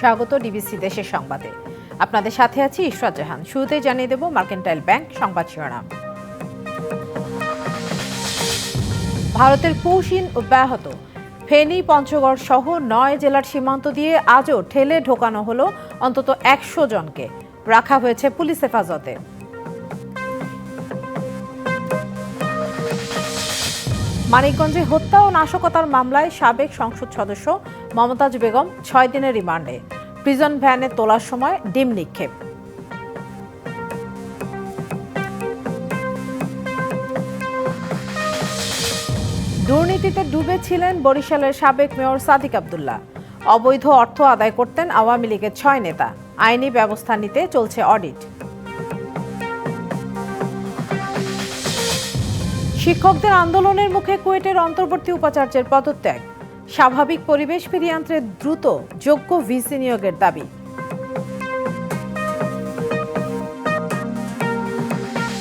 স্বাগত ডিবিসি দেশের সংবাদে। আপনাদের সাথে আছি ইশরাত জাহান। শুরুতেই জানিয়ে দেব মার্কেন্টাইল ব্যাংক সংবাদ শিরোনাম। ভারতের পৌষিন অব্যাহত। ফেনী, পঞ্চগড় সহ 9 জেলার সীমান্ত দিয়ে আজও ঠেলে ঢোকানো হলো অন্তত 100 জনকে। রাখা হয়েছে পুলিশ হেফাজতে। মানিকগঞ্জে হত্যা ও নাশকতার মামলায় সাবেক সংসদ সদস্য মমতাজ বেগম 6 দিনের রিমান্ডে। প্রিজন ভ্যানে তোলার সময় ডিম নিক্ষেপ। দুর্নীতিতে ডুবে ছিলেন বরিশালের সাবেক মেয়র সাদিক আব্দুল্লাহ। অবৈধ অর্থ আদায় করতেন আওয়ামী লীগের 6 নেতা। আইনি ব্যবস্থা নিতে চলছে অডিট। শিক্ষকদের আন্দোলনের মুখে কুয়েটের অন্তর্বর্তী উপাচার্যের পদত্যাগ। স্বাভাবিক পরিবেশ ফিরিয়ে আনতে দ্রুত যোগ্য ভিসি নিয়োগের দাবি।